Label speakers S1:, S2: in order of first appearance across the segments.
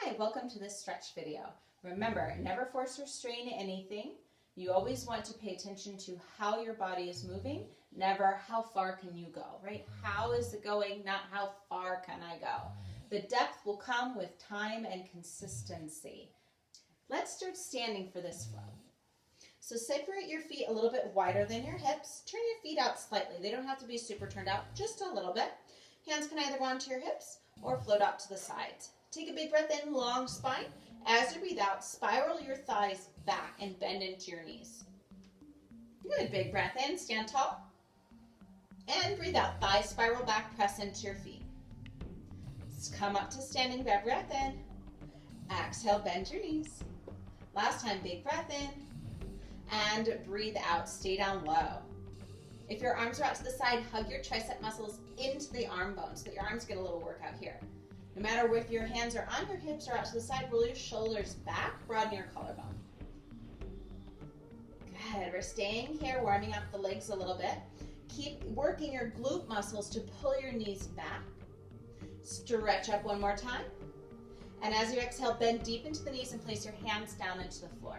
S1: Hi, welcome to this stretch video. Remember, never force or strain anything. You always want to pay attention to how your body is moving, never how far can you go, right? How is it going, not how far can I go. The depth will come with time and consistency. Let's start standing for this flow. So separate your feet a little bit wider than your hips. Turn your feet out slightly. They don't have to be super turned out, just a little bit. Hands can either go onto your hips or float out to the sides. Take a big breath in, long spine. As you breathe out, spiral your thighs back and bend into your knees. Good, big breath in, stand tall. And breathe out, thighs spiral back, press into your feet. Let's come up to standing, big breath in. Exhale, bend your knees. Last time, big breath in. And breathe out, stay down low. If your arms are out to the side, hug your tricep muscles into the arm bones so that your arms get a little workout here. No matter if your hands are on your hips or out to the side, roll your shoulders back, broaden your collarbone. Good, we're staying here, warming up the legs a little bit. Keep working your glute muscles to pull your knees back. Stretch up one more time. And as you exhale, bend deep into the knees and place your hands down into the floor.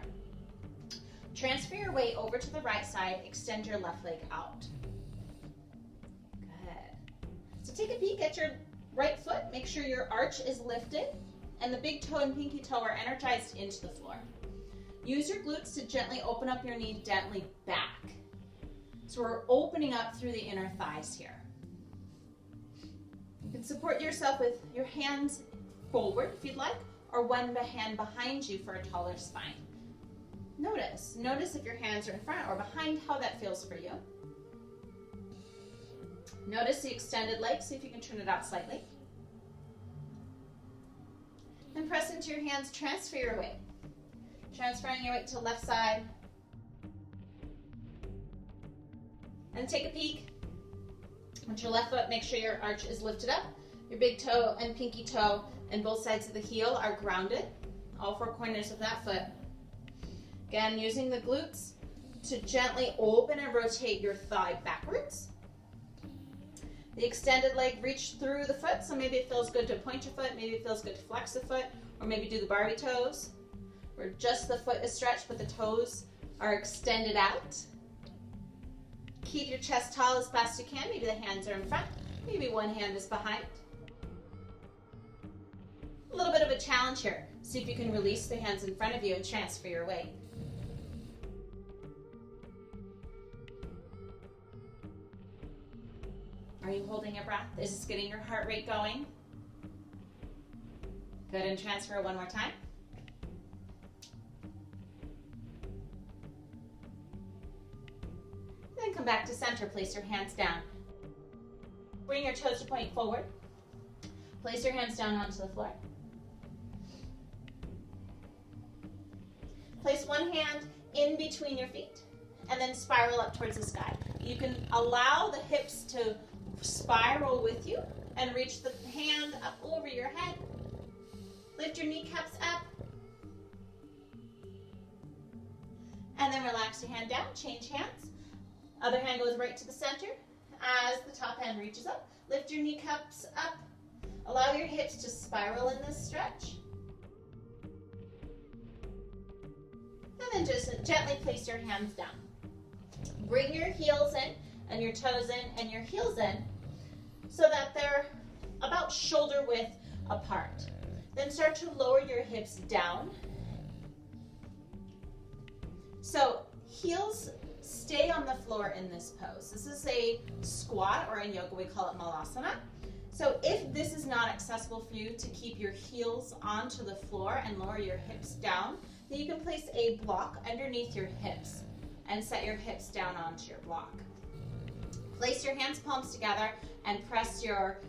S1: Transfer your weight over to the right side, extend your left leg out. Good. So take a peek at your right foot, make sure your arch is lifted and the big toe and pinky toe are energized into the floor. Use your glutes to gently open up your knee, gently back. So we're opening up through the inner thighs here. You can support yourself with your hands forward if you'd like, or one hand behind you for a taller spine. Notice if your hands are in front or behind, how that feels for you. Notice the extended leg, see if you can turn it out slightly. And press into your hands, transfer your weight. Transferring your weight to the left side. And take a peek. With your left foot, make sure your arch is lifted up. Your big toe and pinky toe and both sides of the heel are grounded. All four corners of that foot. Again, using the glutes to gently open and rotate your thigh backwards. The extended leg, reach through the foot, so maybe it feels good to point your foot, maybe it feels good to flex the foot, or maybe do the Barbie toes, where just the foot is stretched but the toes are extended out. Keep your chest tall as best you can. Maybe the hands are in front, maybe one hand is behind. A little bit of a challenge here. See if you can release the hands in front of you and transfer your weight. Are you holding your breath? Is this getting your heart rate going? Good, and transfer one more time. Then come back to center, place your hands down. Bring your toes to point forward. Place your hands down onto the floor. Place one hand in between your feet and then spiral up towards the sky. You can allow the hips to spiral with you and reach the hand up over your head. Lift your kneecaps up. And then relax your hand down, change hands. Other hand goes right to the center. As the top hand reaches up, lift your kneecaps up. Allow your hips to spiral in this stretch. And then just gently place your hands down. Bring your heels in and your toes in and your heels in so that they're about shoulder width apart. Then start to lower your hips down. So heels stay on the floor in this pose. This is a squat, or in yoga we call it malasana. So if this is not accessible for you to keep your heels onto the floor and lower your hips down, then you can place a block underneath your hips and set your hips down onto your block. Place your hands palms together and press your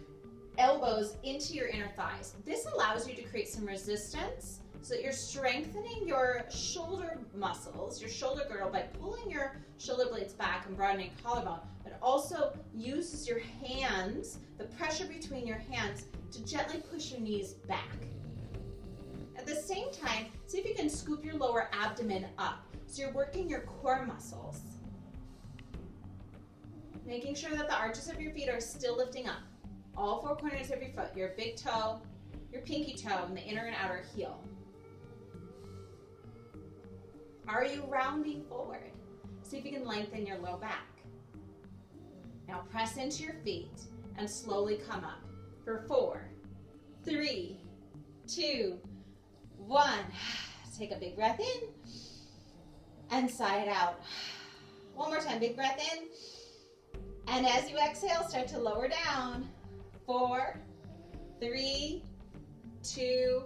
S1: elbows into your inner thighs. This allows you to create some resistance so that you're strengthening your shoulder muscles, your shoulder girdle, by pulling your shoulder blades back and broadening your collarbone, but also uses your hands, the pressure between your hands, to gently push your knees back. At the same time, see if you can scoop your lower abdomen up. So you're working your core muscles. Making sure that the arches of your feet are still lifting up. All four corners of your foot, your big toe, your pinky toe and the inner and outer heel. Are you rounding forward? See if you can lengthen your low back. Now press into your feet and slowly come up for 4, 3, 2, 1. Take a big breath in and sigh it out. One more time, big breath in. And as you exhale, start to lower down. 4, 3, 2,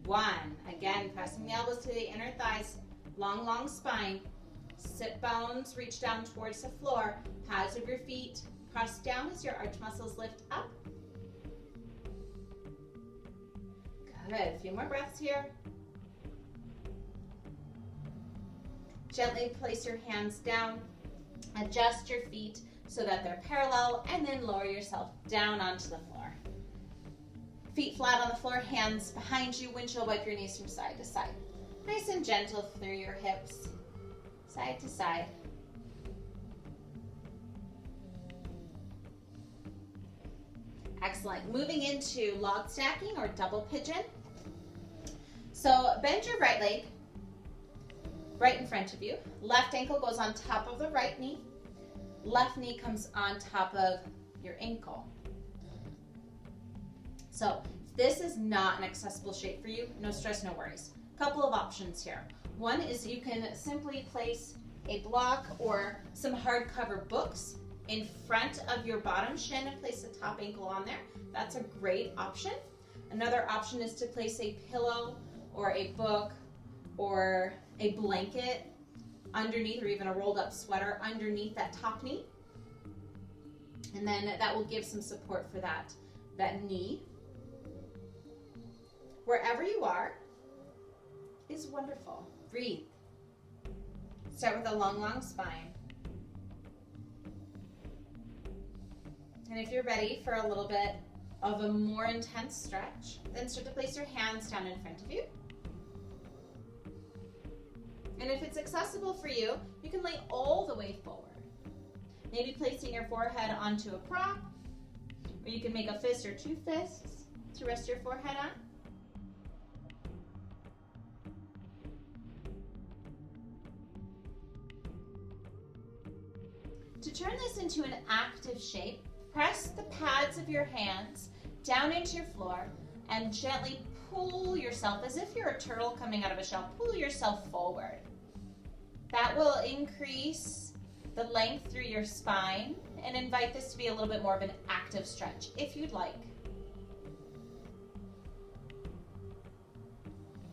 S1: 1. Again, pressing the elbows to the inner thighs. Long, long spine. Sit bones reach down towards the floor. Pads of your feet press down as your arch muscles lift up. Good. A few more breaths here. Gently place your hands down. Adjust your feet so that they're parallel, and then lower yourself down onto the floor. Feet flat on the floor, hands behind you. Windshield wipe your knees from side to side. Nice and gentle through your hips, side to side. Excellent. Moving into log stacking or double pigeon. So bend your right leg right in front of you. Left ankle goes on top of the right knee. Left knee comes on top of your ankle. So if this is not an accessible shape for you, no stress, no worries. Couple of options here. One is you can simply place a block or some hardcover books in front of your bottom shin and place the top ankle on there. That's a great option. Another option is to place a pillow or a book or a blanket underneath, or even a rolled up sweater underneath that top knee. And then that will give some support for that knee. Wherever you are is wonderful. Breathe. Start with a long, long spine. And if you're ready for a little bit of a more intense stretch, then start to place your hands down in front of you. And if it's accessible for you, you can lay all the way forward. Maybe placing your forehead onto a prop, or you can make a fist or two fists to rest your forehead on. To turn this into an active shape, press the pads of your hands down into your floor and gently pull yourself, as if you're a turtle coming out of a shell, pull yourself forward. That will increase the length through your spine and invite this to be a little bit more of an active stretch, if you'd like.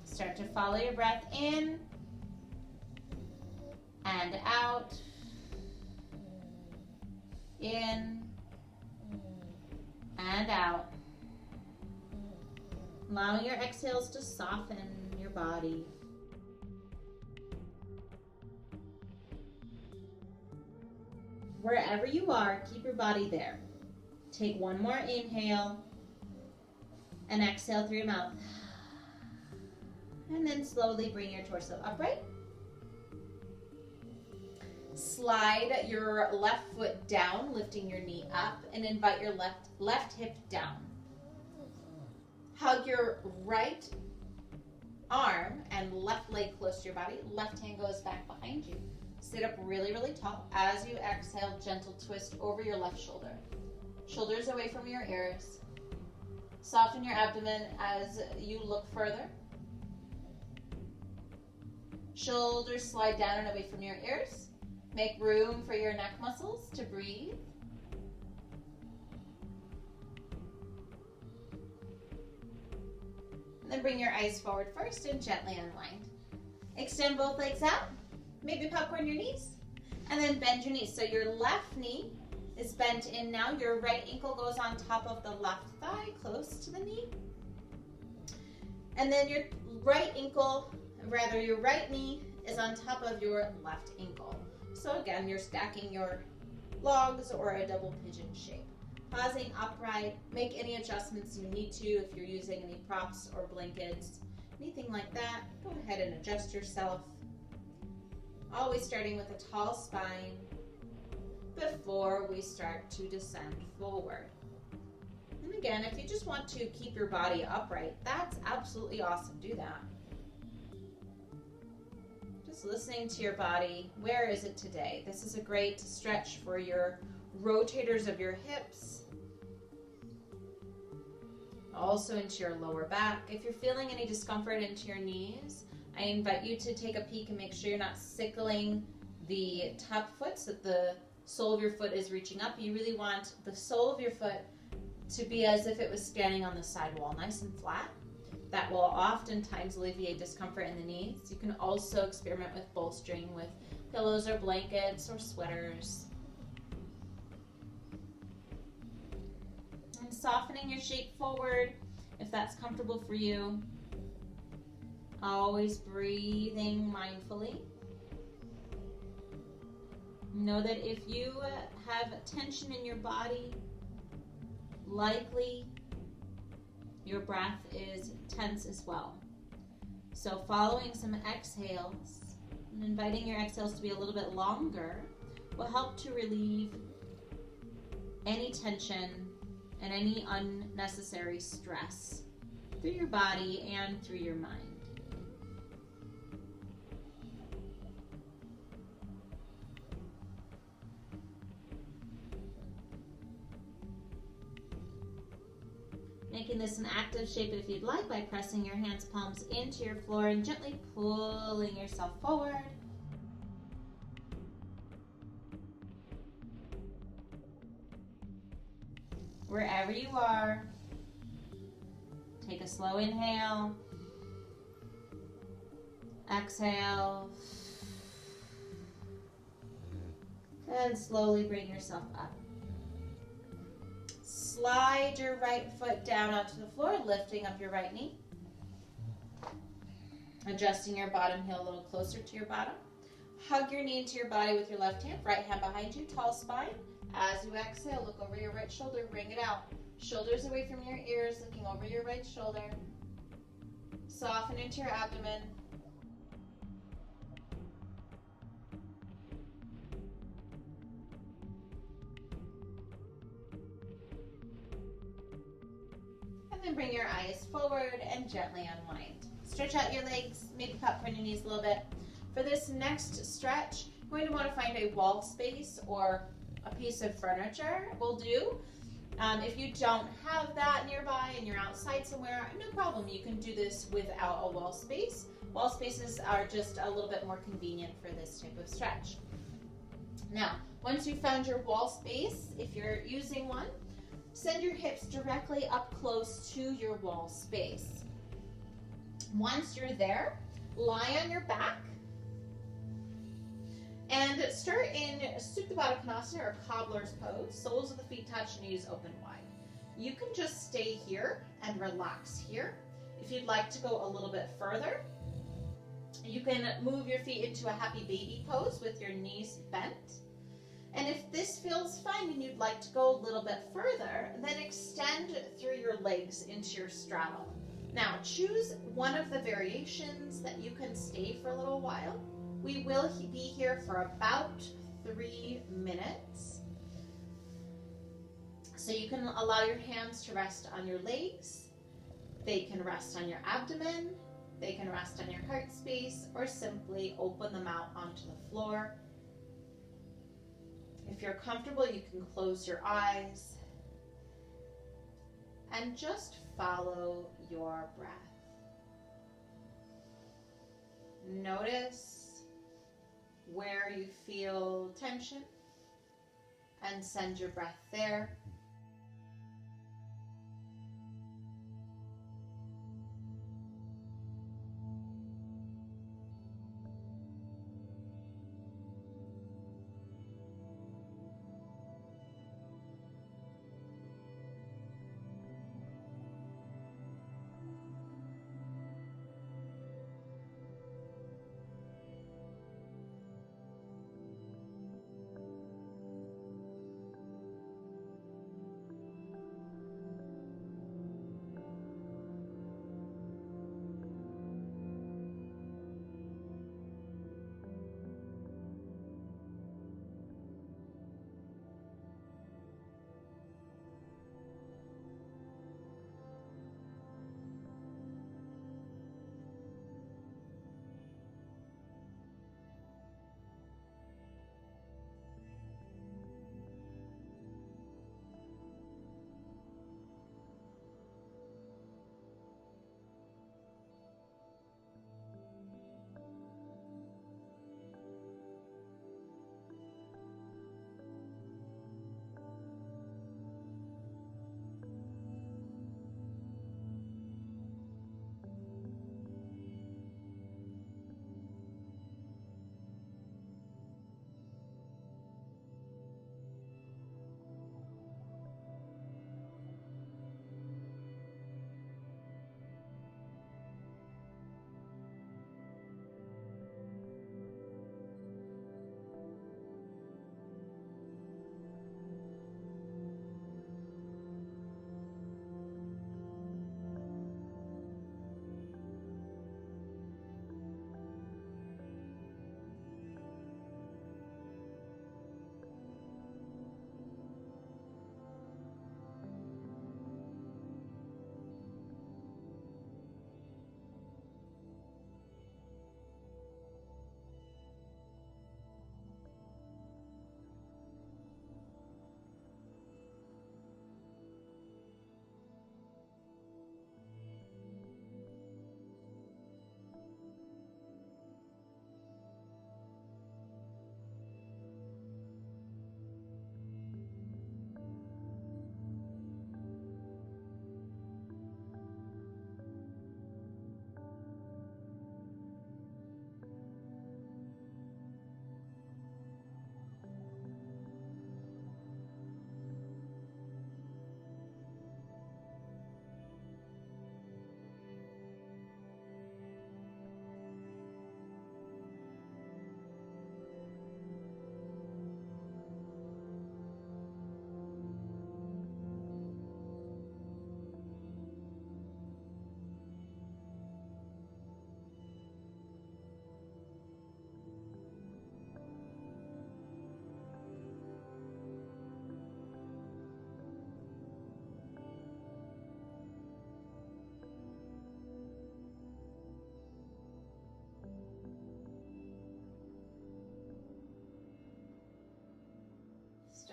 S1: Start to follow your breath in and out. In and out. Allowing your exhales to soften your body. Wherever you are, keep your body there. Take one more inhale and exhale through your mouth. And then slowly bring your torso upright. Slide your left foot down, lifting your knee up, and invite your left hip down. Hug your right arm and left leg close to your body. Left hand goes back behind you. Sit up really, really tall. As you exhale, gentle twist over your left shoulder. Shoulders away from your ears. Soften your abdomen as you look further. Shoulders slide down and away from your ears. Make room for your neck muscles to breathe. And then bring your eyes forward first and gently unwind. Extend both legs out. Maybe popcorn your knees. And then bend your knees. So your left knee is bent in now. Your right ankle goes on top of the left thigh, close to the knee. And then your right knee is on top of your left ankle. So again, you're stacking your logs or a double pigeon shape. Pausing upright, make any adjustments you need to. If you're using any props or blankets, anything like that, go ahead and adjust yourself. Always starting with a tall spine before we start to descend forward. And again, if you just want to keep your body upright, that's absolutely awesome. Do that. Just listening to your body. Where is it today? This is a great stretch for your rotators of your hips. Also into your lower back. If you're feeling any discomfort into your knees, I invite you to take a peek and make sure you're not sickling the top foot so that the sole of your foot is reaching up. You really want the sole of your foot to be as if it was standing on the side wall, nice and flat. That will oftentimes alleviate discomfort in the knees. You can also experiment with bolstering with pillows or blankets or sweaters. And softening your shape forward if that's comfortable for you. Always breathing mindfully. Know that if you have tension in your body, likely your breath is tense as well. So following some exhales and inviting your exhales to be a little bit longer will help to relieve any tension and any unnecessary stress through your body and through your mind. Making this an active shape if you'd like by pressing your hands palms into your floor and gently pulling yourself forward. Wherever you are, take a slow inhale, exhale, and slowly bring yourself up. Slide your right foot down onto the floor, lifting up your right knee. Adjusting your bottom heel a little closer to your bottom. Hug your knee into your body with your left hand, right hand behind you, tall spine. As you exhale, look over your right shoulder, bring it out. Shoulders away from your ears, looking over your right shoulder. Soften into your abdomen. And bring your eyes forward and gently unwind. Stretch out your legs, maybe popcorn your knees a little bit. For this next stretch, you're going to want to find a wall space or a piece of furniture will do. If you don't have that nearby and you're outside somewhere, no problem. You can do this without a wall space. Wall spaces are just a little bit more convenient for this type of stretch. Now, once you've found your wall space, if you're using one, send your hips directly up close to your wall space. Once you're there, lie on your back and start in Supta Baddha Konasana or cobbler's pose. Soles of the feet touch, knees open wide. You can just stay here and relax here. If you'd like to go a little bit further, you can move your feet into a happy baby pose with your knees bent. And if this feels fine and you'd like to go a little bit further, then extend through your legs into your straddle. Now, choose one of the variations that you can stay for a little while. We will be here for about 3 minutes. So you can allow your hands to rest on your legs. They can rest on your abdomen. They can rest on your heart space, or simply open them out onto the floor. If you're comfortable, you can close your eyes and just follow your breath. Notice where you feel tension and send your breath there.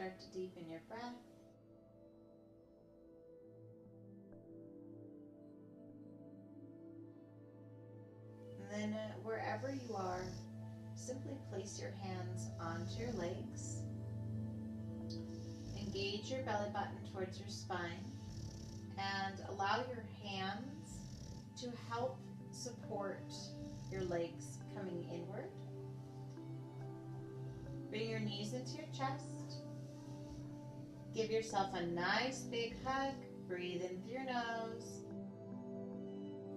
S1: start to deepen your breath. And then wherever you are, simply place your hands onto your legs. Engage your belly button towards your spine and allow your hands to help support your legs coming inward. Bring your knees into your chest. Give yourself a nice big hug. Breathe in through your nose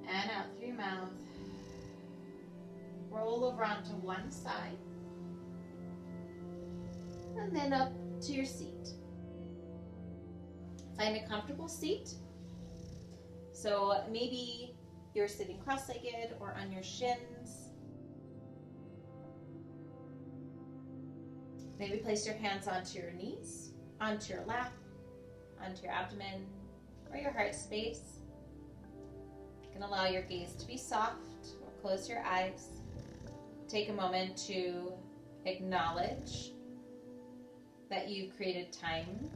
S1: and out through your mouth. Roll over onto one side and then up to your seat. Find a comfortable seat. So maybe you're sitting cross-legged or on your shins. Maybe place your hands onto your knees, onto your lap, onto your abdomen, or your heart space. You can allow your gaze to be soft or close your eyes. Take a moment to acknowledge that you've created time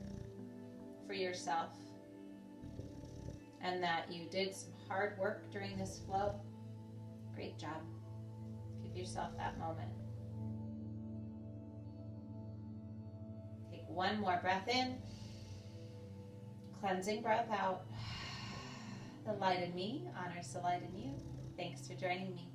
S1: for yourself and that you did some hard work during this flow. Great job. Give yourself that moment. Take one more breath in. Cleansing breath out. The light in me honors the light in you. Thanks for joining me.